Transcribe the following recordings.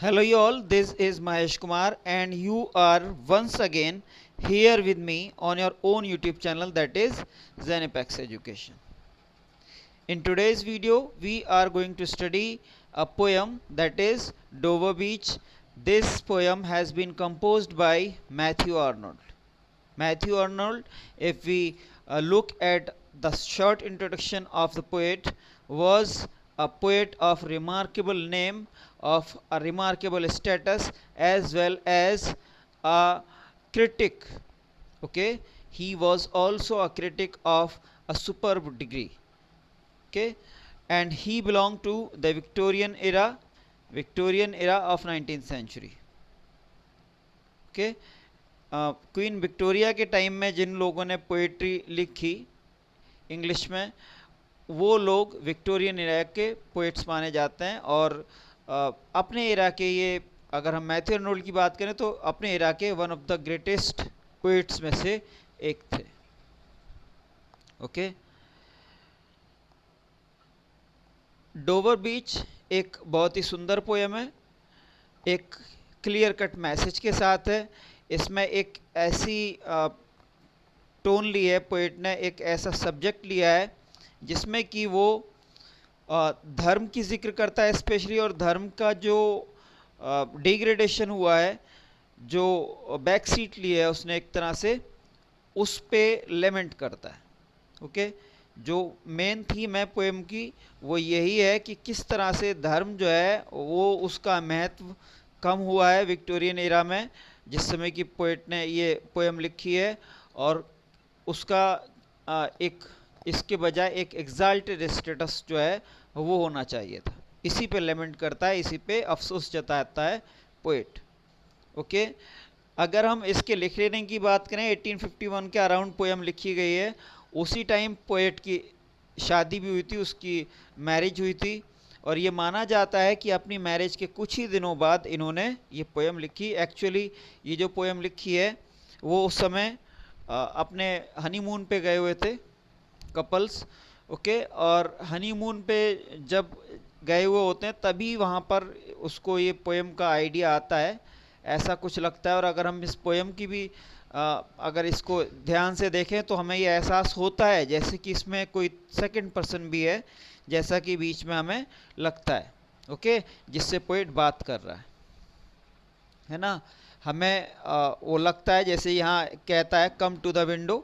Hello you all, this is Mahesh Kumar and you are once again here with me on your own YouTube channel, that is Zenepex Education. In today's video we are going to study a poem, that is Dover Beach. This poem has been composed by Matthew Arnold. Matthew Arnold, if we look at the short introduction of the poet, was a poet of remarkable name, of a remarkable status, as well as a critic. Okay, he was also a critic of a superb degree. Okay, and he belonged to the Victorian era of 19th century. Okay, queen Victoria के time में जिन लोगों ने poetry लिखी English में, वो लोग Victorian era के poets माने जाते हैं। और अपने एरा के ये, अगर हम मैथ्यू आर्नोल्ड की बात करें तो अपने एरा के one of the greatest poets में से एक थे। ओके, डोवर बीच एक बहुत ही सुंदर पोएम है, एक क्लियर कट मैसेज के साथ है। इसमें एक ऐसी टोन ली है पोइट ने, एक ऐसा सब्जेक्ट लिया है जिसमें कि वो धर्म की जिक्र करता है स्पेशली, और धर्म का जो डिग्रेडेशन हुआ है, जो बैक सीट ली है उसने एक तरह से, उस पे लेमेंट करता है। ओके, जो मेन थीम है पोएम की वो यही है कि किस तरह से धर्म जो है वो उसका महत्व कम हुआ है विक्टोरियन एरा में, जिस समय की पोएट ने ये पोएम लिखी है, और उसका एक इसके बजाय एक एग्जाल्टेड स्टेटस जो है वो होना चाहिए था। इसी पे लेमेंट करता है, इसी पे अफसोस जताता है पोएट। ओके, अगर हम इसके लिख लेने की बात करें, 1851 के अराउंड पोएम लिखी गई है। उसी टाइम पोएट की शादी भी हुई थी, उसकी मैरिज हुई थी, और ये माना जाता है कि अपनी मैरिज के कुछ ही दिनों बाद इन्होंने ये पोएम लिखी। एक्चुअली ये जो पोएम लिखी है वो उस समय अपने हनीमून पे गए हुए थे कपल्स। ओके, और हनीमून पे जब गए हुए होते हैं तभी वहाँ पर उसको ये पोएम का आइडिया आता है, ऐसा कुछ लगता है। और अगर हम इस पोएम की भी अगर इसको ध्यान से देखें तो हमें ये एहसास होता है जैसे कि इसमें कोई सेकंड पर्सन भी है, जैसा कि बीच में हमें लगता है। ओके, जिससे पोएट बात कर रहा है ना। हमें वो लगता है जैसे यहाँ कहता है कम टू द विंडो,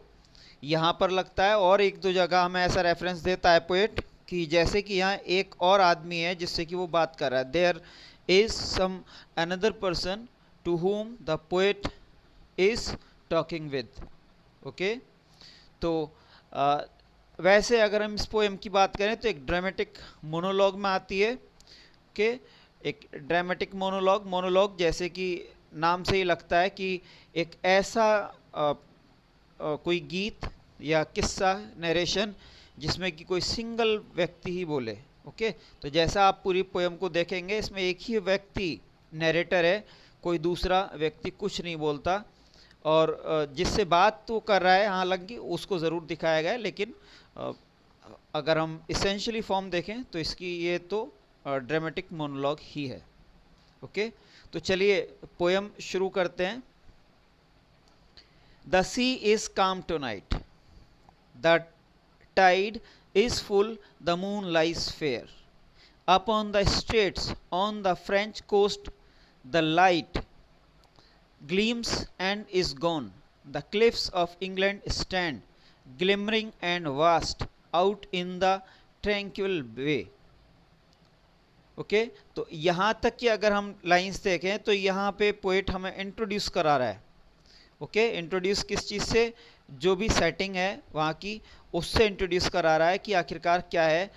यहाँ पर लगता है, और एक दो जगह हमें ऐसा रेफरेंस देता है पोएट कि जैसे कि यहाँ एक और आदमी है जिससे कि वो बात कर रहा है। There is some another person to whom the poet is talking with. Okay, तो वैसे अगर हम इस पोएम की बात करें तो एक ड्रामेटिक मोनोलॉग में आती है। ओके, एक ड्रामेटिक मोनोलॉग जैसे कि नाम से ही लगता है कि एक ऐसा कोई गीत या किस्सा, नरेशन, जिसमें कि कोई सिंगल व्यक्ति ही बोले। ओके, तो जैसा आप पूरी पोएम को देखेंगे इसमें एक ही व्यक्ति नरेटर है, कोई दूसरा व्यक्ति कुछ नहीं बोलता, और जिससे बात तो कर रहा है हालांकि उसको ज़रूर दिखाया गया है, लेकिन अगर हम इसेंशियली फॉर्म देखें तो इसकी ये तो ड्रामेटिक मोनोलॉग ही है। ओके, तो चलिए पोएम शुरू करते हैं। The sea is calm tonight, the tide is full, the moon lies fair, upon the straits on the French coast the light gleams and is gone, the cliffs of England stand glimmering and vast out in the tranquil way। Okay, तो यहाँ तक कि अगर हम lines देखें तो यहाँ पे पोएट हमें इंट्रोड्यूस करा रहा है। ओके, इंट्रोड्यूस किस चीज़ से? जो भी सेटिंग है वहाँ की, उससे इंट्रोड्यूस करा रहा है कि आखिरकार क्या है।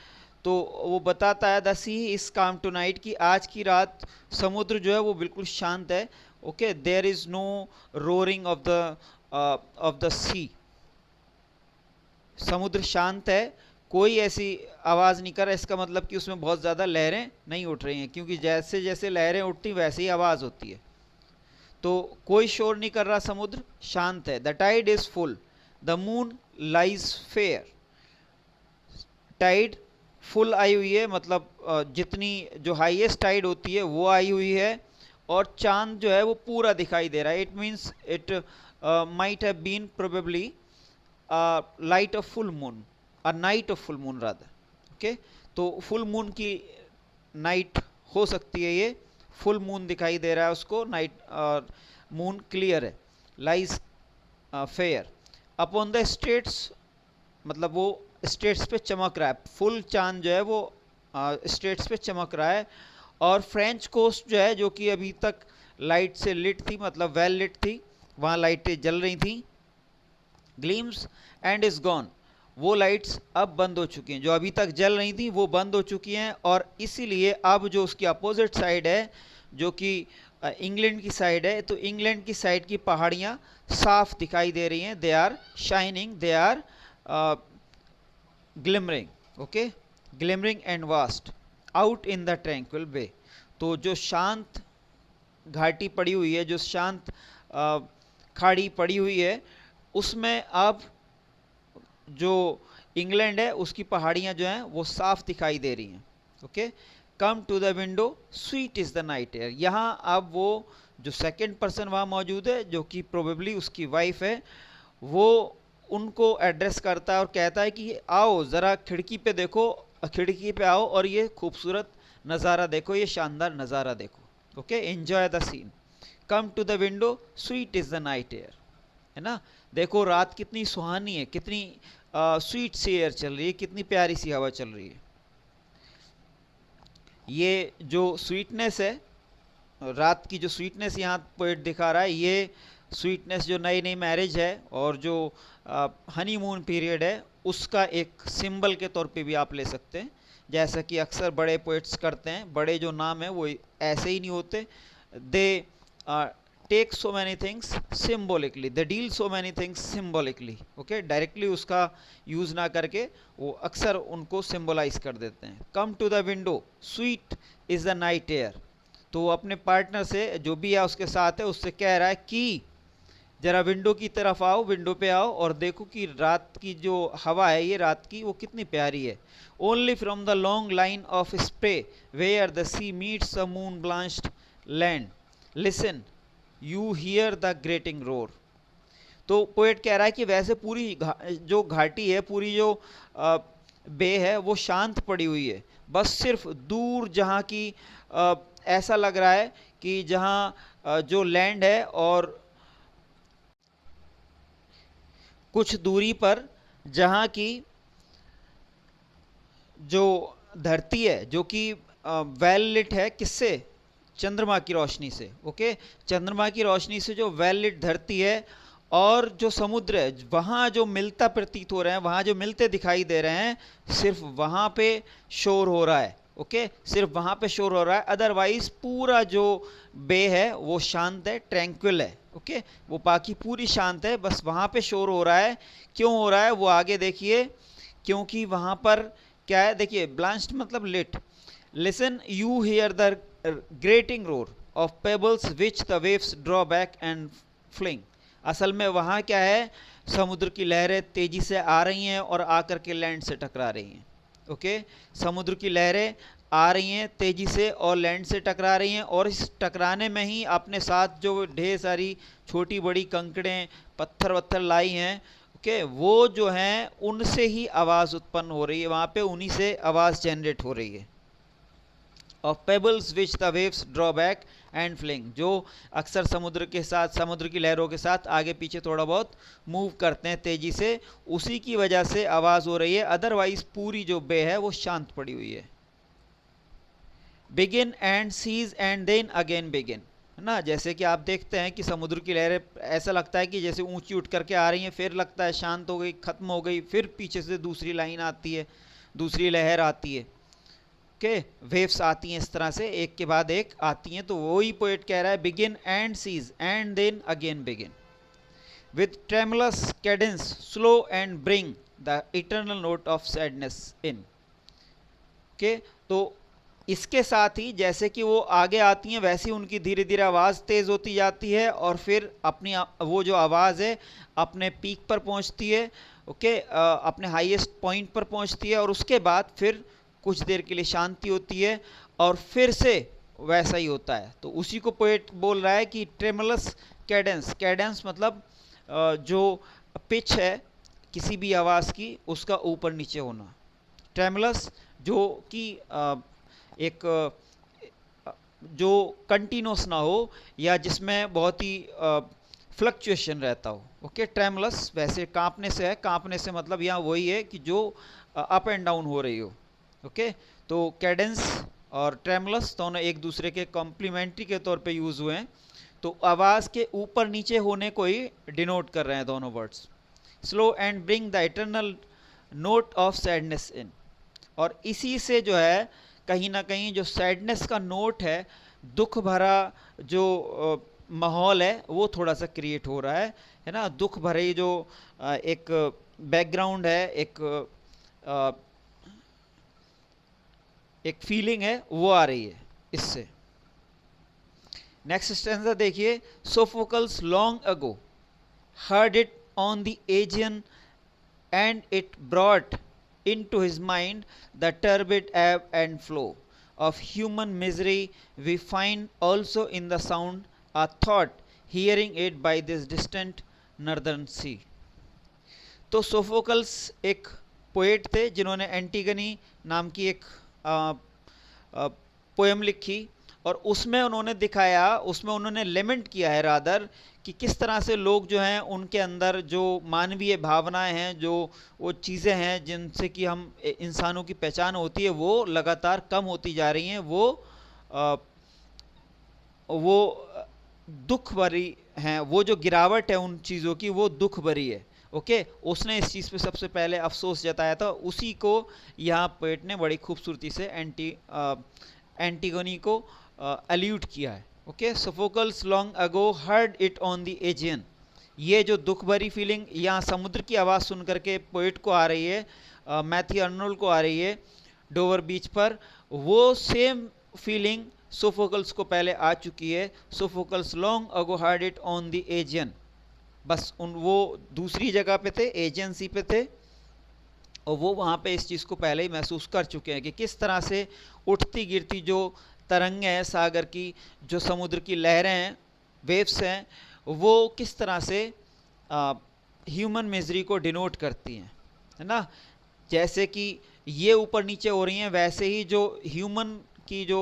तो वो बताता है द सी इज काम टू नाइट, कि आज की रात समुद्र जो है वो बिल्कुल शांत है। Okay, there is no roaring of the sea, समुद्र शांत है, कोई ऐसी आवाज़ नहीं कर रहा। इसका मतलब कि उसमें बहुत ज़्यादा लहरें नहीं उठ रही हैं, क्योंकि जैसे जैसे लहरें उठती वैसे ही आवाज़ होती है। तो कोई शोर नहीं कर रहा, समुद्र शांत है। The tide is full, the moon lies fair, tide full आई हुई है, मतलब जितनी जो हाईएस्ट टाइड होती है वो आई हुई है, और चांद जो है वो पूरा दिखाई दे रहा है। It means it might have been probably light of full moon, a night of full moon rather. Okay, तो फुल मून की नाइट हो सकती है ये, फुल मून दिखाई दे रहा है उसको, नाइट मून क्लियर है, lies fair upon the states, मतलब वो स्टेट्स पे चमक रहा है, फुल चांद जो है वो स्टेट्स पे चमक रहा है। और फ्रेंच कोस्ट जो है, जो कि अभी तक लाइट से लिट थी, मतलब वेल लिट थी, वहाँ लाइटें जल रही थी, ग्लीम्स एंड इज गॉन, वो लाइट्स अब बंद हो चुकी हैं, जो अभी तक जल रही थी वो बंद हो चुकी हैं। और इसीलिए अब जो उसकी अपोजिट साइड है, जो कि इंग्लैंड की साइड है, तो इंग्लैंड की साइड की पहाड़ियाँ साफ दिखाई दे रही हैं, they are shining, they are glimmering, okay, glimmering and vast out in the tranquil bay. तो जो शांत घाटी पड़ी हुई है, जो शांत खाड़ी पड़ी हुई है, उसमें अब जो इंग्लैंड है उसकी पहाड़ियाँ जो हैं वो साफ दिखाई दे रही हैं। Okay, come to the window, sweet is the night air. यहाँ अब वो जो सेकंड पर्सन वहाँ मौजूद है, जो कि प्रोबेबली उसकी वाइफ है, वो उनको एड्रेस करता है और कहता है कि आओ ज़रा खिड़की पे देखो, खिड़की पे आओ और ये खूबसूरत नज़ारा देखो, ये शानदार नज़ारा देखो। Okay, enjoy the scene, come to the window, sweet is the night air, है ना। देखो रात कितनी सुहानी है, कितनी स्वीट सी एयर चल रही है, कितनी प्यारी सी हवा चल रही है। ये जो स्वीटनेस है, रात की जो स्वीटनेस यहाँ पोएट दिखा रहा है, ये स्वीटनेस जो नई नई मैरिज है और जो हनीमून पीरियड है, उसका एक सिंबल के तौर पे भी आप ले सकते हैं। जैसा कि अक्सर बड़े पोएट्स करते हैं, बड़े जो नाम है वो ऐसे ही नहीं होते, they take so many things symbolically, they deal so many things symbolically. Okay, directly उसका यूज़ ना करके वो अक्सर उनको सिम्बोलाइज कर देते हैं। Come to the window, sweet is the night air. तो वो अपने पार्टनर से, जो भी है उसके साथ है, उससे कह रहा है कि ज़रा विंडो की तरफ आओ, विंडो पे आओ और देखो कि रात की जो हवा है, ये रात की, वो कितनी प्यारी है। Only from the long line of spray where the sea meets a moon blanched land, listen you hear the grating roar. तो पोएट कह रहा है कि वैसे पूरी जो घाटी है, पूरी जो बे है, वो शांत पड़ी हुई है, बस सिर्फ दूर जहाँ की ऐसा लग रहा है कि जहाँ जो लैंड है और कुछ दूरी पर जहाँ की जो धरती है, जो कि वेल लिट है, किससे, चंद्रमा की रोशनी से। ओके, चंद्रमा की रोशनी से जो वेल लिट धरती है और जो समुद्र है, वहाँ जो मिलता प्रतीत हो रहे हैं, वहाँ जो मिलते दिखाई दे रहे हैं, सिर्फ वहाँ पे शोर हो रहा है। ओके, सिर्फ वहाँ पे शोर हो रहा है, अदरवाइज पूरा जो बे है वो शांत है, ट्रैंक्विल है। ओके, वो बाकी पूरी शांत है, बस वहाँ पे शोर हो रहा है। क्यों हो रहा है वो आगे देखिए, क्योंकि वहाँ पर क्या है, देखिए, ब्लांच्ड मतलब lit. Listen you hear the grating roar of pebbles which the waves draw back and fling. असल में वहाँ क्या है, समुद्र की लहरें तेज़ी से आ रही हैं और आकर के लैंड से टकरा रही हैं। ओके, समुद्र की लहरें आ रही हैं तेज़ी से और लैंड से टकरा रही हैं, और इस टकराने में ही अपने साथ जो ढेर सारी छोटी बड़ी कंकड़ें, पत्थर वत्थर लाई हैं, ओके, वो जो हैं उनसे ही आवाज़ उत्पन्न हो रही है, वहाँ पे उन्हीं से आवाज़ जनरेट हो रही है। Of pebbles which the waves draw back and fling, जो अक्सर समुद्र के साथ, समुद्र की लहरों के साथ आगे पीछे थोड़ा बहुत मूव करते हैं तेज़ी से, उसी की वजह से आवाज़ हो रही है, अदरवाइज पूरी जो बे है वो शांत पड़ी हुई है। Begin and cease and then again begin, है ना। जैसे कि आप देखते हैं कि समुद्र की लहरें, ऐसा लगता है कि जैसे ऊंची उठ करके आ रही हैं, फिर लगता है शांत हो गई, ख़त्म हो गई, फिर पीछे से दूसरी लाइन आती है, दूसरी लहर आती है। ओके, वेव्स आती हैं इस तरह से, एक के बाद एक आती हैं। तो वही पोएट कह रहा है, begin and cease and then again begin with tremulous cadence slow and bring the eternal note of sadness in. Okay, तो इसके साथ ही जैसे कि वो आगे आती हैं, वैसे ही उनकी धीरे धीरे आवाज़ तेज़ होती जाती है और फिर अपनी वो जो आवाज़ है अपने पीक पर पहुंचती है। ओके, अपने हाईएस्ट पॉइंट पर पहुंचती है और उसके बाद फिर कुछ देर के लिए शांति होती है और फिर से वैसा ही होता है। तो उसी को पोएट बोल रहा है कि ट्रेमलस कैडेंस, कैडेंस मतलब जो पिच है किसी भी आवाज़ की उसका ऊपर नीचे होना। ट्रेमलस जो कि एक जो कंटिन्यूस ना हो या जिसमें बहुत ही फ्लक्चुएशन रहता हो। ओके, ट्रेमलस वैसे कांपने से है, कांपने से मतलब यहाँ वही है कि जो अप एंड डाउन हो रही हो। ओके, तो कैडेंस और ट्रेमलस दोनों एक दूसरे के कॉम्प्लीमेंट्री के तौर पे यूज़ हुए हैं। तो आवाज़ के ऊपर नीचे होने को ही डिनोट कर रहे हैं दोनों words. Slow and bring the eternal note of sadness in, और इसी से जो है कहीं ना कहीं जो सैडनेस का नोट है, दुख भरा जो माहौल है वो थोड़ा सा क्रिएट हो रहा है ना। दुख भरे जो एक बैकग्राउंड है, एक फीलिंग है वो आ रही है इससे। नेक्स्ट स्टैंजा देखिए, Sophocles long ago heard it on the Aegean, and it brought into his mind the turbid ebb and flow of human misery. We find also in the sound a thought, hearing it by this distant northern sea. तो Sophocles एक poet थे जिन्होंने एंटीगनी नाम की एक poem लिखी, और उसमें उन्होंने दिखाया, उसमें उन्होंने लेमेंट किया है रादर कि किस तरह से लोग जो हैं उनके अंदर जो मानवीय भावनाएं हैं, जो वो चीज़ें हैं जिनसे कि हम इंसानों की पहचान होती है, वो लगातार कम होती जा रही हैं। वो दुख भरी हैं, वो जो गिरावट है उन चीज़ों की वो दुख भरी है। ओके, उसने इस चीज़ पे सबसे पहले अफसोस जताया था, उसी को यहाँ पोएट ने बड़ी खूबसूरती से एंटीगोनी को अलूड किया है। Okay, Sophocles long ago heard it on the Aegean, ये जो दुख भरी फीलिंग यहाँ समुद्र की आवाज़ सुन करके पोएट को आ रही है, मैथ्यू अर्नोल्ड को आ रही है डोवर बीच पर, वो सेम फीलिंग सोफोकल्स को पहले आ चुकी है। Sophocles long ago heard it on the Aegean, बस वो दूसरी जगह पे थे, एजियन सी पे थे, और वो वहाँ पे इस चीज़ को पहले ही महसूस कर चुके हैं कि किस तरह से उठती गिरती जो तरंगें हैं सागर की, जो समुद्र की लहरें हैं, वेव्स हैं, वो किस तरह से ह्यूमन मिजरी को डिनोट करती हैं, है ना। जैसे कि ये ऊपर नीचे हो रही हैं, वैसे ही जो ह्यूमन की जो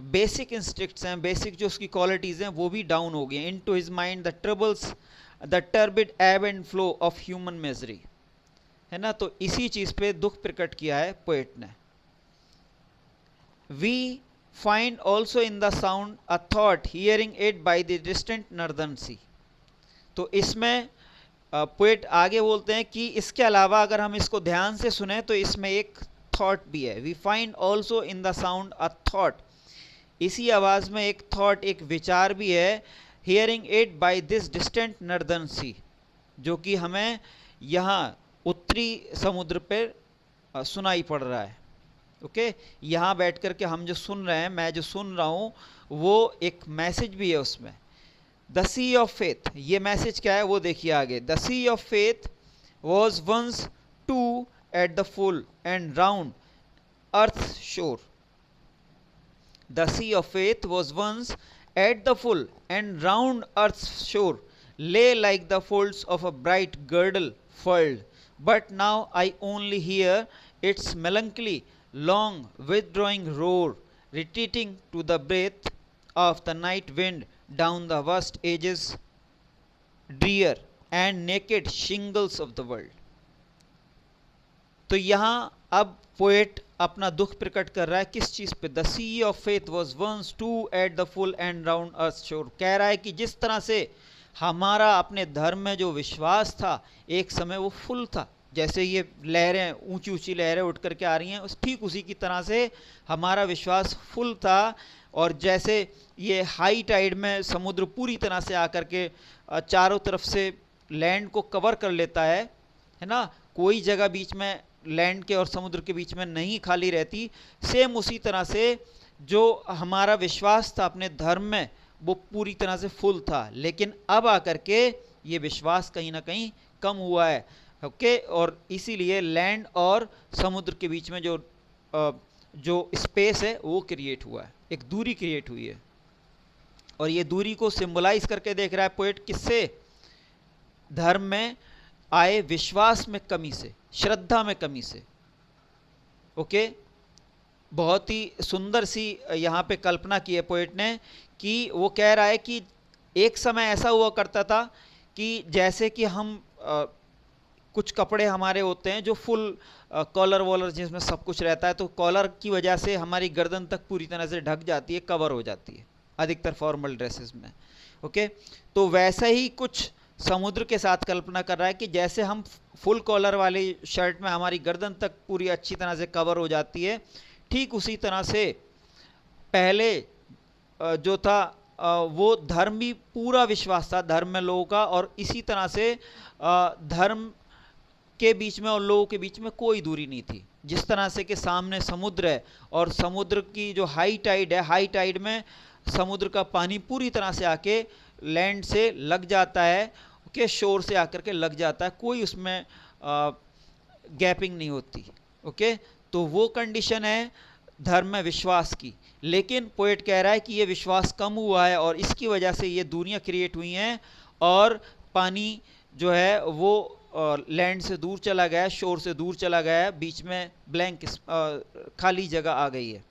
बेसिक इंस्टिंक्ट्स हैं, बेसिक जो उसकी क्वालिटीज़ हैं, वो भी डाउन हो गई हैं। Into his mind the troubles the turbid ebb and flow of human misery, है ना। तो इसी चीज़ पे दुख प्रकट किया है पोएट ने। We find also in the sound a thought, hearing it by the distant northern sea. तो इसमें पोएट आगे बोलते हैं कि इसके अलावा अगर हम इसको ध्यान से सुने तो इसमें एक थॉट भी है। We find also in the sound a thought, इसी आवाज़ में एक थॉट, एक विचार भी है। Hearing it by this distant northern sea, जो कि हमें यहाँ उत्तरी समुद्र पर सुनाई पड़ रहा है। ओके, यहाँ बैठ कर के हम जो सुन रहे हैं, मैं जो सुन रहा हूँ, वो एक मैसेज भी है उसमें। द सी ऑफ फेथ, ये मैसेज क्या है वो देखिए आगे। The sea of faith was once too at the full and round earth shore. The sea of faith was once at the full and round earth shore, lay like the folds of a bright girdle furled, but now I only hear its melancholy long withdrawing roar, retreating to the breath of the night wind down the vast ages, drear and naked shingles of the world. तो यहाँ अब poet अपना दुख प्रकट कर रहा है किस चीज़ पे। The sea of faith was once too at the full and round earth shore, कह रहा है कि जिस तरह से हमारा अपने धर्म में जो विश्वास था एक समय वो फुल था, जैसे ये लहरें ऊंची ऊंची लहरें उठ करके आ रही हैं, ठीक उसी की तरह से हमारा विश्वास फुल था। और जैसे ये हाई टाइड में समुद्र पूरी तरह से आकर के चारों तरफ से लैंड को कवर कर लेता है ना, कोई जगह बीच में लैंड के और समुद्र के बीच में नहीं खाली रहती, सेम उसी तरह से जो हमारा विश्वास था अपने धर्म में वो पूरी तरह से फुल था। लेकिन अब आकर के ये विश्वास कहीं ना कहीं कम हुआ है। ओके, और इसीलिए लैंड और समुद्र के बीच में जो जो स्पेस है वो क्रिएट हुआ है, एक दूरी क्रिएट हुई है। और ये दूरी को सिंबलाइज करके देख रहा है पोएट, किससे? धर्म में आए विश्वास में कमी से, श्रद्धा में कमी से। ओके, बहुत ही सुंदर सी यहाँ पे कल्पना की है पोएट ने, कि वो कह रहा है कि एक समय ऐसा हुआ करता था कि जैसे कि हम कुछ कपड़े हमारे होते हैं जो फुल कॉलर वॉलर जिसमें सब कुछ रहता है, तो कॉलर की वजह से हमारी गर्दन तक पूरी तरह से ढक जाती है, कवर हो जाती है अधिकतर फॉर्मल ड्रेसेस में। ओके, तो वैसा ही कुछ समुद्र के साथ कल्पना कर रहा है कि जैसे हम फुल कॉलर वाली शर्ट में हमारी गर्दन तक पूरी अच्छी तरह से कवर हो जाती है, ठीक उसी तरह से पहले जो था वो धर्म भी पूरा विश्वास था धर्म में लोगों का, और इसी तरह से धर्म के बीच में और लोगों के बीच में कोई दूरी नहीं थी। जिस तरह से कि सामने समुद्र है और समुद्र की जो हाई टाइड है, हाई टाइड में समुद्र का पानी पूरी तरह से आके लैंड से लग जाता है, ओके, शोर से आकर के लग जाता है, कोई उसमें गैपिंग नहीं होती। ओके, तो वो कंडीशन है धर्म में विश्वास की। लेकिन पोएट कह रहा है कि ये विश्वास कम हुआ है और इसकी वजह से ये दूरियां क्रिएट हुई हैं और पानी जो है वो लैंड से दूर चला गया है, शोर से दूर चला गया है, बीच में ब्लैंक खाली जगह आ गई है।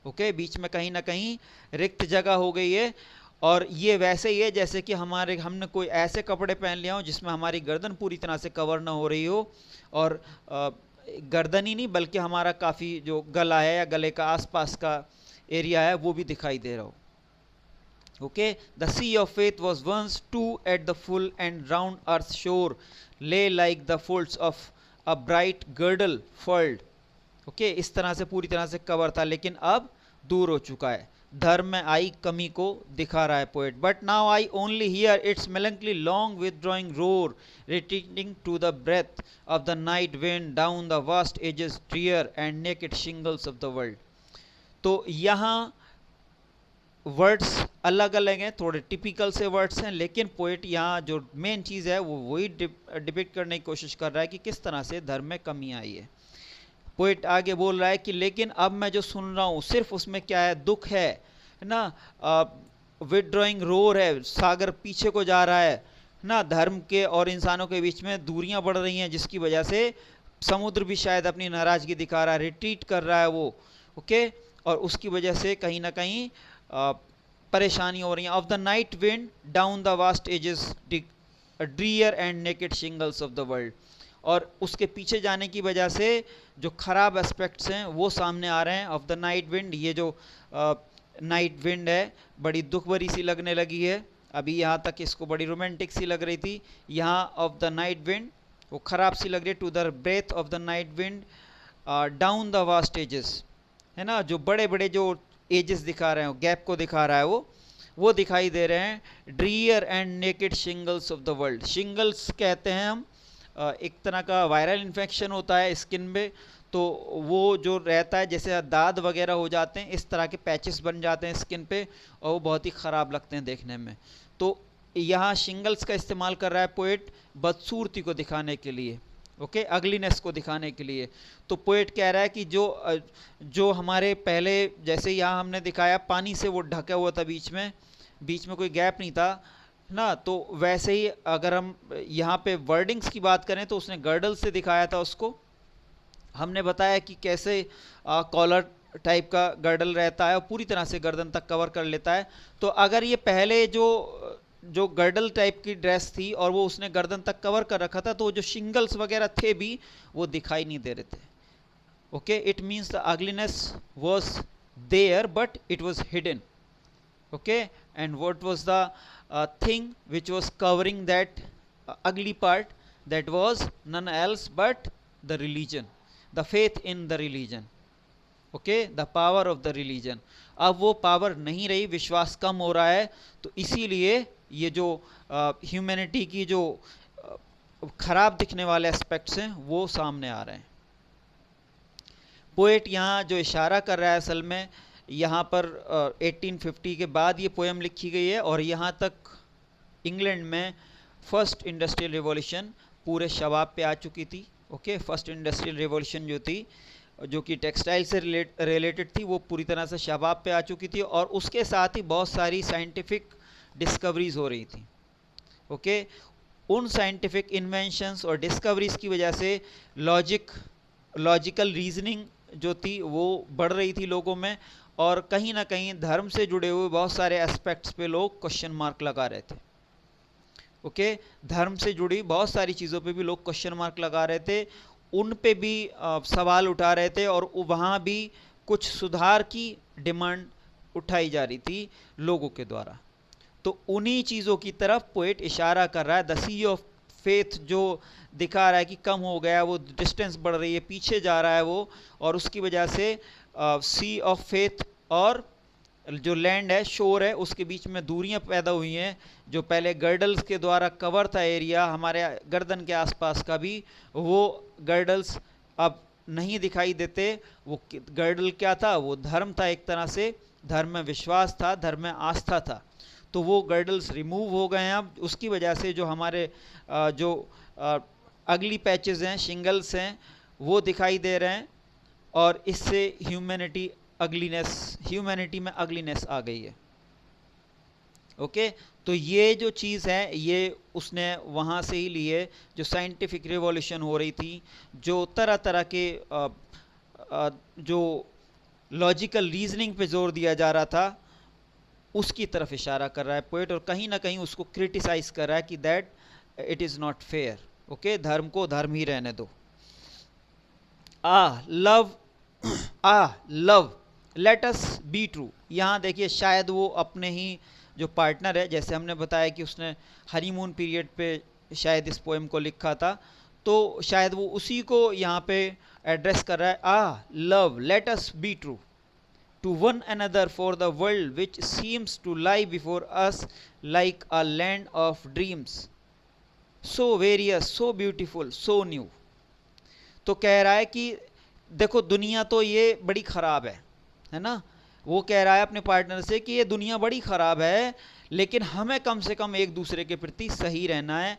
ओके, बीच में कहीं ना कहीं रिक्त जगह हो गई है। और ये वैसे ही है जैसे कि हमने कोई ऐसे कपड़े पहन लिया हो जिसमें हमारी गर्दन पूरी तरह से कवर ना हो रही हो, और गर्दन ही नहीं बल्कि हमारा काफ़ी जो गला है या गले का आसपास का एरिया है वो भी दिखाई दे रहा हो। Okay, the sea of faith was once too at the full and round earth's shore lay like the folds of a bright girdle furled. Okay, इस तरह से पूरी तरह से कवर था, लेकिन अब दूर हो चुका है। धर्म में आई कमी को दिखा रहा है poet. But now I only here it's melancholy long withdrawing roar retreating to the breath of the night wind down the vast ages drear and naked shingles of the world. तो यहाँ वर्ड्स अलग अलग हैं, थोड़े typical से words हैं, लेकिन poet यहाँ जो मेन चीज़ है वो वही डिपिक्ट करने की कोशिश कर रहा है कि किस तरह से धर्म में कमी आई है। पोएट आगे बोल रहा है कि लेकिन अब मैं जो सुन रहा हूँ सिर्फ उसमें क्या है, दुख है ना, विथड्रॉइंग रोर है, सागर पीछे को जा रहा है ना, धर्म के और इंसानों के बीच में दूरियां बढ़ रही हैं जिसकी वजह से समुद्र भी शायद अपनी नाराज़गी दिखा रहा है, रिट्रीट कर रहा है वो। ओके, और उसकी वजह से कहीं ना कहीं परेशानी हो रही है। Of the night wind down the vast edges drear and naked shingles of the world, और उसके पीछे जाने की वजह से जो खराब एस्पेक्ट्स हैं वो सामने आ रहे हैं। ऑफ द नाइट विंड, ये जो नाइट विंड है बड़ी दुख भरी सी लगने लगी है, अभी यहाँ तक इसको बड़ी रोमांटिक सी लग रही थी, यहाँ ऑफ द नाइट विंड वो खराब सी लग रही है। To the breath of the night wind down the vast edges, है ना, जो बड़े बड़े जो एजेस दिखा रहे हैं, गैप को दिखा रहा है वो दिखाई दे रहे हैं। Drear and naked shingles of the world, shingles कहते हैं हम, एक तरह का वायरल इन्फेक्शन होता है स्किन में, तो वो जो रहता है जैसे दाद वगैरह हो जाते हैं, इस तरह के पैचेस बन जाते हैं स्किन पे और वो बहुत ही ख़राब लगते हैं देखने में। तो यहाँ शिंगल्स का इस्तेमाल कर रहा है पोएट बदसूरती को दिखाने के लिए, ओके, अगलीनेस को दिखाने के लिए। तो पोएट कह रहा है कि जो हमारे पहले जैसे यहाँ हमने दिखाया पानी से वो ढका हुआ था, बीच में कोई गैप नहीं था ना, तो वैसे ही अगर हम यहाँ पे वर्डिंग्स की बात करें तो उसने गर्डल से दिखाया था उसको। हमने बताया कि कैसे कॉलर टाइप का गर्डल रहता है और पूरी तरह से गर्दन तक कवर कर लेता है। तो अगर ये पहले जो गर्डल टाइप की ड्रेस थी और वो उसने गर्दन तक कवर कर रखा था, तो वो जो शिंगल्स वगैरह थे भी वो दिखाई नहीं दे रहे थे। Okay, it means the ugliness was there but it was hidden. Okay, and what was the thing which was covering that ugly part, that was none else but the religion, the faith in the religion. Okay, the power of the religion. अब वो power नहीं रही, विश्वास कम हो रहा है, तो इसीलिए ये जो ह्यूमैनिटी की जो खराब दिखने वाले एस्पेक्ट्स हैं वो सामने आ रहे हैं। पोएट यहाँ जो इशारा कर रहा है असल में, यहाँ पर 1850 के बाद ये पोएम लिखी गई है और यहाँ तक इंग्लैंड में फर्स्ट इंडस्ट्रियल रिवॉल्यूशन पूरे शबाब पे आ चुकी थी। ओके, फर्स्ट इंडस्ट्रियल रिवॉल्यूशन जो थी जो कि टेक्सटाइल से रिलेटेड थी वो पूरी तरह से शबाब पे आ चुकी थी, और उसके साथ ही बहुत सारी साइंटिफिक डिस्कवरीज हो रही थी। ओके, उन साइंटिफिक इन्वेंशंस और डिस्कवरीज की वजह से लॉजिकल रीजनिंग जो थी वो बढ़ रही थी लोगों में, और कहीं ना कहीं धर्म से जुड़े हुए बहुत सारे एस्पेक्ट्स पे लोग क्वेश्चन मार्क लगा रहे थे। ओके, धर्म से जुड़ी बहुत सारी चीज़ों पे भी लोग क्वेश्चन मार्क लगा रहे थे, उन पे भी सवाल उठा रहे थे, और वहाँ भी कुछ सुधार की डिमांड उठाई जा रही थी लोगों के द्वारा। तो उन्हीं चीज़ों की तरफ पोएट इशारा कर रहा है। द सी ऑफ फेथ जो दिखा रहा है कि कम हो गया, वो डिस्टेंस बढ़ रही है, पीछे जा रहा है वो, और उसकी वजह से सी ऑफ फेथ और जो लैंड है, शोर है, उसके बीच में दूरियां पैदा हुई हैं। जो पहले गर्डल्स के द्वारा कवर था एरिया हमारे गर्दन के आसपास का भी, वो गर्डल्स अब नहीं दिखाई देते। वो गर्डल क्या था? वो धर्म था, एक तरह से धर्म में विश्वास था, धर्म में आस्था था। तो वो गर्डल्स रिमूव हो गए हैं अब, उसकी वजह से जो हमारे जो अगली पैचेस हैं, शिंगल्स हैं, वो दिखाई दे रहे हैं, और इससे ह्यूमैनिटी में अगलीनेस आ गई है। ओके, तो ये जो चीज़ है ये उसने वहाँ से ही ली है, जो साइंटिफिक रिवॉल्यूशन हो रही थी, जो तरह तरह के जो लॉजिकल रीजनिंग पे जोर दिया जा रहा था, उसकी तरफ इशारा कर रहा है पोएट, और कहीं ना कहीं उसको क्रिटिसाइज कर रहा है कि that it is not fair. Okay, धर्म को धर्म ही रहने दो। Love let us be true. यहाँ देखिए, शायद वो अपने ही जो पार्टनर है, जैसे हमने बताया कि उसने हनीमून पीरियड पे शायद इस पोएम को लिखा था, तो शायद वो उसी को यहाँ पे एड्रेस कर रहा है। Love let us be true to one another, for the world which seems to lie before us like a land of dreams, so various, so beautiful, so new। तो कह रहा है कि देखो, दुनिया तो ये बड़ी ख़राब है ना। वो कह रहा है अपने पार्टनर से कि ये दुनिया बड़ी ख़राब है, लेकिन हमें कम से कम एक दूसरे के प्रति सही रहना है,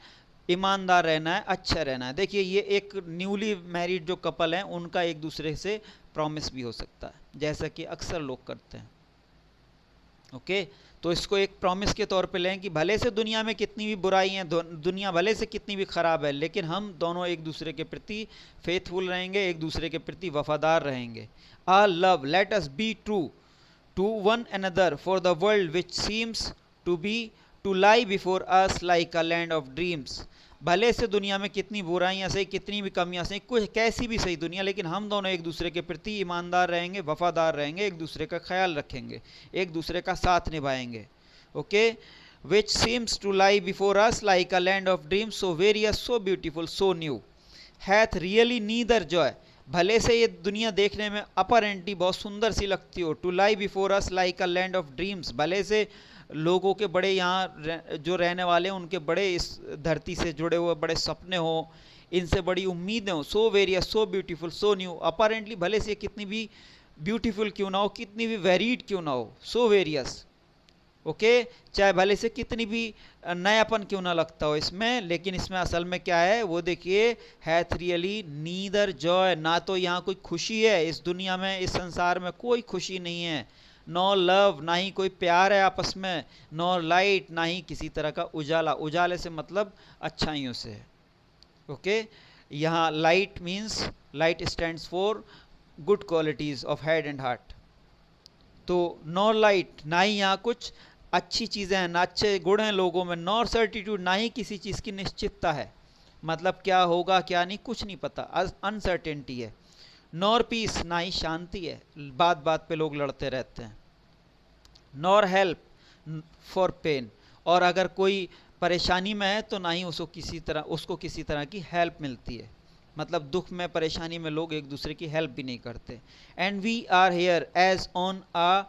ईमानदार रहना है, अच्छा रहना है। देखिए, ये एक न्यूली मैरिड जो कपल हैं, उनका एक दूसरे से प्रॉमिस भी हो सकता है, जैसा कि अक्सर लोग करते हैं। ओके, तो इसको एक प्रॉमिस के तौर पे लें कि भले से दुनिया में कितनी भी बुराई है, दुनिया भले से कितनी भी ख़राब है, लेकिन हम दोनों एक दूसरे के प्रति फेथफुल रहेंगे, एक दूसरे के प्रति वफादार रहेंगे। Love let us be true to one another, for the world which seems to lie before us like a land of dreams. भले से दुनिया में कितनी बुराइयाँ सही, कितनी भी कमियाँ सही, कुछ कैसी भी सही दुनिया, लेकिन हम दोनों एक दूसरे के प्रति ईमानदार रहेंगे, वफादार रहेंगे, एक दूसरे का ख्याल रखेंगे, एक दूसरे का साथ निभाएंगे। Okay, which seems to lie before us like a land of dreams, so various, so beautiful, so new, hath really neither joy. भले से ये दुनिया देखने में अपरेंटली बहुत सुंदर सी लगती हो, to lie before us like a land of dreams, भले से लोगों के बड़े यहाँ जो रहने वाले हैं उनके बड़े इस धरती से जुड़े हुए बड़े सपने हो, इनसे बड़ी उम्मीदें हो, सो various, so beautiful, so new, apparently भले से कितनी भी ब्यूटीफुल क्यों ना हो, कितनी भी वेरीड क्यों ना हो, सो वेरियस। ओके, चाहे भले से कितनी भी नयापन क्यों ना लगता हो इसमें, लेकिन इसमें असल में क्या है वो देखिए, हैथ रियली नीदर जॉय, ना तो यहाँ कोई खुशी है इस दुनिया में, इस संसार में कोई खुशी नहीं है, नो लव, ना ही कोई प्यार है आपस में, नो लाइट, ना ही किसी तरह का उजाला। उजाले से मतलब अच्छाइयों से है। ओके, यहाँ light means, light stands for good qualities of head and heart. तो नो लाइट, ना ही यहाँ कुछ अच्छी चीज़ें हैं, ना अच्छे गुण हैं लोगों में, नॉर सर्टिट्यूड, ना ही किसी चीज़ की निश्चितता है, मतलब क्या होगा क्या नहीं कुछ नहीं पता, अनसर्टेनिटी है। नॉर पीस, ना ही शांति है, बात बात पे लोग लड़ते रहते हैं। नॉर हेल्प फॉर पेन, और अगर कोई परेशानी में है तो ना ही उसको किसी तरह की हेल्प मिलती है, मतलब दुख में परेशानी में लोग एक दूसरे की हेल्प भी नहीं करते। And we are here as on a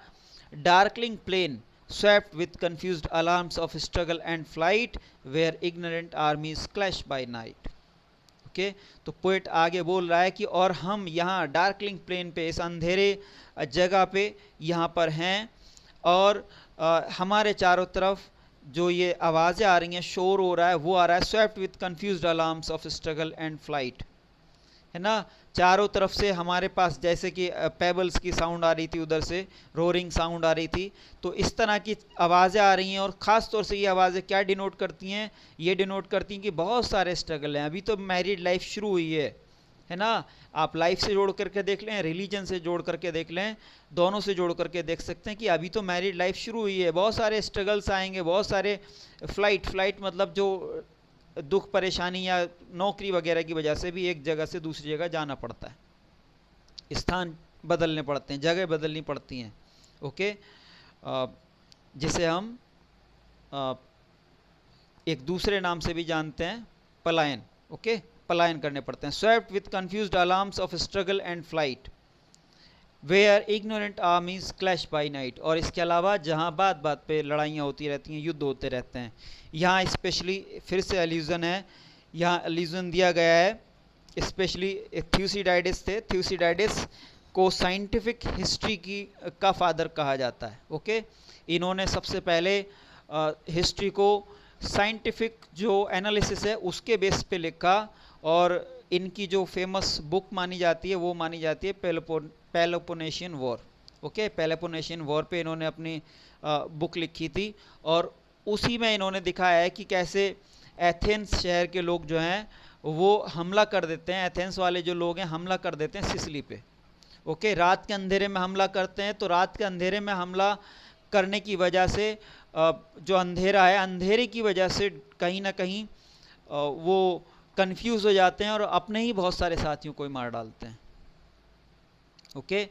darkling plain, swept with confused alarms of struggle and flight, where ignorant armies clash by night। Okay, तो पोएट आगे बोल रहा है कि और हम यहाँ डार्कलिंग प्लेन पे, इस अंधेरे जगह पे यहाँ पर हैं, और हमारे चारों तरफ जो ये आवाज़ें आ रही हैं, शोर हो रहा है, वो आ रहा है, swept with confused alarms of struggle and flight, है ना। चारों तरफ से हमारे पास जैसे कि पेबल्स की साउंड आ रही थी, उधर से रोरिंग साउंड आ रही थी, तो इस तरह की आवाज़ें आ रही हैं। और ख़ास तौर से ये आवाज़ें क्या डिनोट करती हैं, ये डिनोट करती हैं कि बहुत सारे स्ट्रगल हैं, अभी तो मैरिड लाइफ शुरू हुई है ना। आप लाइफ से जोड़ करके देख लें, रिलीजन से जोड़ करके देख लें, दोनों से जोड़ करके देख सकते हैं कि अभी तो मैरिड लाइफ शुरू हुई है, बहुत सारे स्ट्रगल्स आएंगे, बहुत सारे फ्लाइट मतलब जो दुख परेशानी या नौकरी वगैरह की वजह से भी एक जगह से दूसरी जगह जाना पड़ता है, स्थान बदलने पड़ते हैं, जगह बदलनी पड़ती हैं। ओके, जिसे हम एक दूसरे नाम से भी जानते हैं, पलायन। ओके, पलायन करने पड़ते हैं। Swept with confused alarms of struggle and flight where ignorant armies clash by night. और इसके अलावा जहाँ बात बात पे लड़ाइयाँ होती रहती हैं, युद्ध होते रहते हैं। यहाँ स्पेशली फिर से एल्यूज़न है, यहाँ एल्यूज़न दिया गया है स्पेशली थ्यूसिडाइडिस थे। थ्यूसिडाइडिस को साइंटिफिक हिस्ट्री का फादर कहा जाता है। ओके, इन्होंने सबसे पहले हिस्ट्री को साइंटिफिक जो एनालिसिस है उसके बेस पे लिखा, और इनकी जो फेमस बुक मानी जाती है वो मानी जाती है Peloponnesian war. Okay, Peloponnesian war पे इन्होंने अपनी बुक लिखी थी, और उसी में इन्होंने दिखाया है कि कैसे एथेंस शहर के लोग जो हैं वो हमला कर देते हैं, एथेंस वाले जो लोग हैं हमला कर देते हैं सिसिली पे। ओके, रात के अंधेरे में हमला करते हैं, तो रात के अंधेरे में हमला करने की वजह से जो अंधेरा है, अंधेरे की वजह से कहीं ना कहीं वो कंफ्यूज हो जाते हैं और अपने ही बहुत सारे साथियों को ही मार डालते हैं। ओके,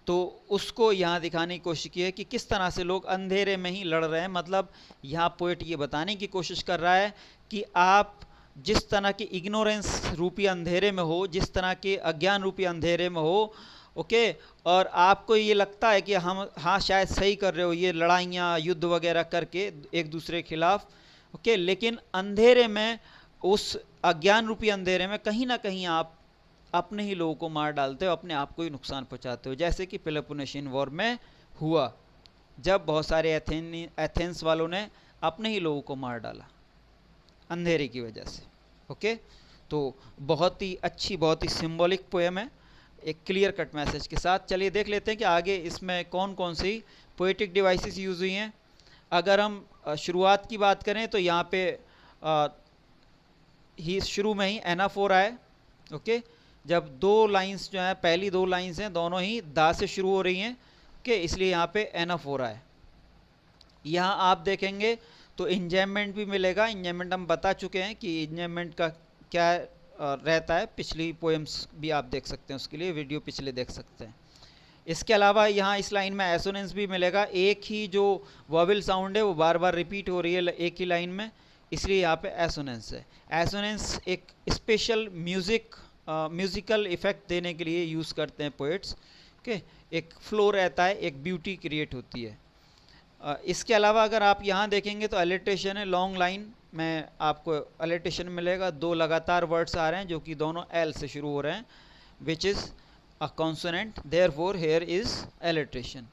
तो उसको यहाँ दिखाने की कोशिश की है कि किस तरह से लोग अंधेरे में ही लड़ रहे हैं। मतलब यहाँ पोएट ये बताने की कोशिश कर रहा है कि आप जिस तरह के इग्नोरेंस रूपी अंधेरे में हो, जिस तरह के अज्ञान रूपी अंधेरे में हो, ओके, और आपको ये लगता है कि हम हाँ शायद सही कर रहे हो ये लड़ाइयाँ युद्ध वगैरह करके एक दूसरे के खिलाफ, ओके, लेकिन अंधेरे में, उस अज्ञान रूपी अंधेरे में कहीं ना कहीं आप अपने ही लोगों को मार डालते हो, अपने आप को ही नुकसान पहुंचाते हो, जैसे कि पेलोपोनेशियन वॉर में हुआ, जब बहुत सारे एथेंस वालों ने अपने ही लोगों को मार डाला अंधेरे की वजह से। ओके, तो बहुत ही अच्छी, बहुत ही सिंबॉलिक पोएम है, एक क्लियर कट मैसेज के साथ। चलिए देख लेते हैं कि आगे इसमें कौन कौन सी पोएटिक डिवाइसेस यूज़ हुई हैं। अगर हम शुरुआत की बात करें तो यहाँ पे ही शुरू में ही एनाफोर आए। ओके, जब दो लाइंस जो हैं, पहली दो लाइंस हैं दोनों ही दा से शुरू हो रही हैं, ओके, इसलिए यहाँ पे एनाफोर आए। यहाँ आप देखेंगे तो इंजॉयमेंट भी मिलेगा। इंजॉयमेंट हम बता चुके हैं कि इंजॉयमेंट का क्या रहता है, पिछली पोएम्स भी आप देख सकते हैं, उसके लिए वीडियो पिछले देख सकते हैं। इसके अलावा यहाँ इस लाइन में एसोनेंस भी मिलेगा, एक ही जो वॉवेल साउंड है वो बार बार रिपीट हो रही है एक ही लाइन में, इसलिए यहाँ पे एसोनेंस है। एसोनेंस एक स्पेशल म्यूज़िकल इफ़ेक्ट देने के लिए यूज़ करते हैं पोएट्स। ओके, एक फ्लो रहता है, एक ब्यूटी क्रिएट होती है। इसके अलावा अगर आप यहाँ देखेंगे तो अलिट्रेशन है, लॉन्ग लाइन में आपको अलिट्रेशन मिलेगा, दो लगातार वर्ड्स आ रहे हैं जो कि दोनों एल से शुरू हो रहे हैं, which is a consonant, therefore here is alliteration.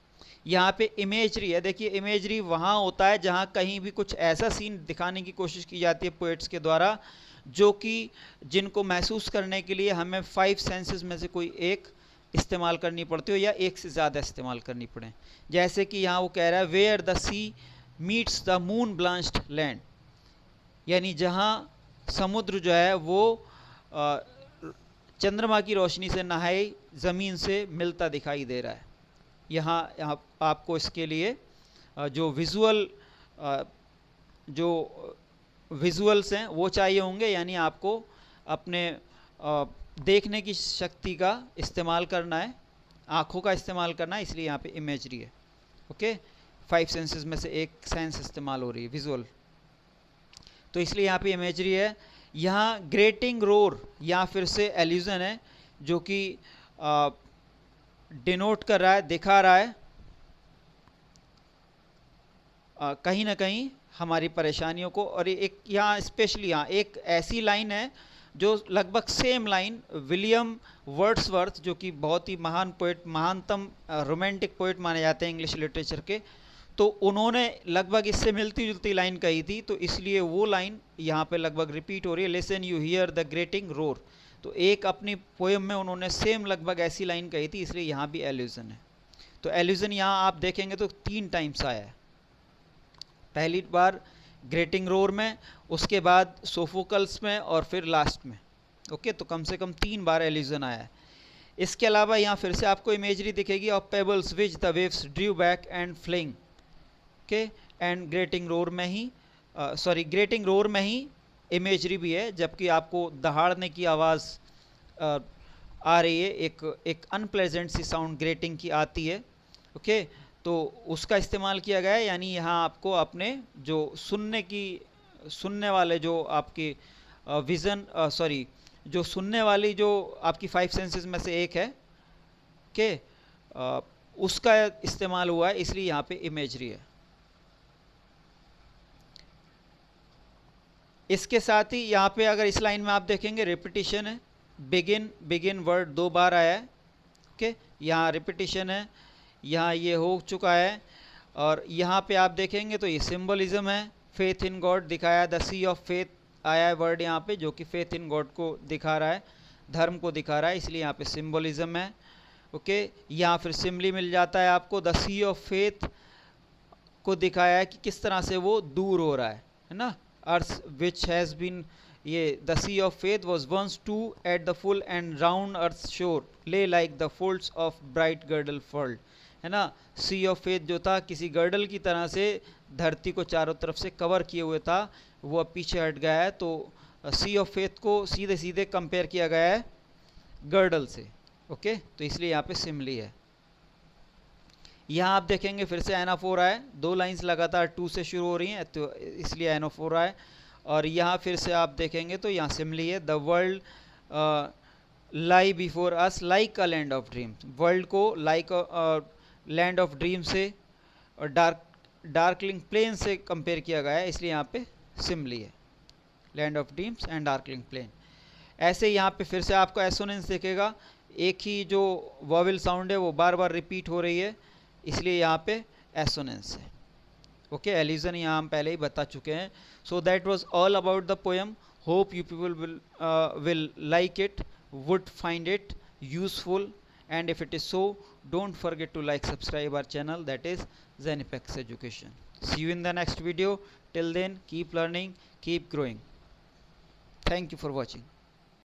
यहाँ पे इमेजरी है, देखिए इमेजरी वहाँ होता है जहाँ कहीं भी कुछ ऐसा सीन दिखाने की कोशिश की जाती है पोएट्स के द्वारा जो कि जिनको महसूस करने के लिए हमें 5 सेंसेस में से कोई एक इस्तेमाल करनी पड़ती हो या एक से ज़्यादा इस्तेमाल करनी पड़े। जैसे कि यहाँ वो कह रहा है where the sea meets the moon blanched land, यानी जहाँ समुद्र जो है वो चंद्रमा की रोशनी से नहाई ज़मीन से मिलता दिखाई दे रहा है। यहाँ आपको इसके लिए जो विजुअल्स हैं वो चाहिए होंगे, यानी आपको अपने देखने की शक्ति का इस्तेमाल करना है, आँखों का इस्तेमाल करना है, इसलिए यहाँ पे इमेजरी है। ओके, 5 सेंसेस में से एक सेंस इस्तेमाल हो रही है, विजुअल, तो इसलिए यहाँ पे इमेजरी है। यहाँ ग्रेटिंग रोर यहाँ फिर से एल्यूजन है जो कि डिनोट कर रहा है, दिखा रहा है कहीं ना कहीं हमारी परेशानियों को। और एक यहाँ स्पेशली यहाँ एक ऐसी लाइन है जो लगभग सेम लाइन विलियम वर्ड्सवर्थ, जो कि बहुत ही महान पोएट, महानतम रोमांटिक पोएट माने जाते हैं इंग्लिश लिटरेचर के, तो उन्होंने लगभग इससे मिलती जुलती लाइन कही थी, तो इसलिए वो लाइन यहाँ पे लगभग रिपीट हो रही है। Listen you hear the grating roar, तो एक अपनी पोएम में उन्होंने सेम लगभग ऐसी लाइन कही थी, इसलिए यहाँ भी एल्यूजन है। तो एल्यूजन यहाँ आप देखेंगे तो 3 टाइम्स आया है। पहली बार ग्रेटिंग रोर में, उसके बाद सोफोकल्स में, और फिर लास्ट में। ओके, तो कम से कम 3 बार एल्यूजन आया है। इसके अलावा यहाँ फिर से आपको इमेजरी दिखेगी of pebbles which the waves draw back and fling. Okay, and grating roar में ही ग्रेटिंग रोर में ही इमेजरी भी है, जबकि आपको दहाड़ने की आवाज़ आ रही है, एक अनप्लेजेंट सी साउंड ग्रेटिंग की आती है। ओके, तो उसका इस्तेमाल किया गया है, यानी यहाँ आपको अपने जो सुनने वाले जो आपकी जो सुनने वाली जो आपकी 5 सेंसेस में से एक है, ओके, उसका इस्तेमाल हुआ है, इसलिए यहाँ पे इमेजरी है। इसके साथ ही यहाँ पे अगर इस लाइन में आप देखेंगे रिपीटिशन है, बिगिन वर्ड 2 बार आया है। ओके, यहाँ रिपीटिशन है, यहाँ ये हो चुका है, और यहाँ पे आप देखेंगे तो ये सिंबलिज्म है, फेथ इन गॉड दिखाया, द सी ऑफ फेथ आया है वर्ड यहाँ पे, जो कि फेथ इन गॉड को दिखा रहा है, धर्म को दिखा रहा है, इसलिए यहाँ पे सिंबलिज्म है। ओके, यहाँ फिर सिमली मिल जाता है आपको, द सी ऑफ फेथ को दिखाया है कि किस तरह से वो दूर हो रहा है ना। अर्थ विच हैज़ बीन, ये the sea of faith was once too at the full and round earth shore lay like the folds of bright girdle furled, है ना। सी ऑफ फेथ जो था किसी गर्डल की तरह से धरती को चारों तरफ से कवर किए हुए था, वो अब पीछे हट गया है। तो सी ऑफ फेथ को सीधे सीधे कंपेयर किया गया है गर्डल से। ओके, तो इसलिए यहाँ पे सिमली है। यहाँ आप देखेंगे फिर से एनाफोर है, 2 लाइंस लगातार 2 से शुरू हो रही हैं, तो इसलिए एनाफोर है। और यहाँ फिर से आप देखेंगे तो यहाँ सिमली है, the world lie before us like a land of dreams. World को लाइक लैंड ऑफ ड्रीम से और डार्कलिंग प्लेन से कंपेयर किया गया है, इसलिए यहाँ पे सिमली है, land of dreams and darkling plain. ऐसे यहाँ पे फिर से आपको एसोनेंस दिखेगा, एक ही जो वॉवेल साउंड है वो बार बार रिपीट हो रही है, इसलिए यहाँ पे एसोनेंस है। ओके, एल्यूजन यहाँ हम पहले ही बता चुके हैं। So that was all about the poem. Hope you people will like it, would find it useful, and if it is so, don't forget to like, subscribe our channel, that is Zenipex Education. See you in the next video. Till then, keep learning, keep growing. Thank you for watching.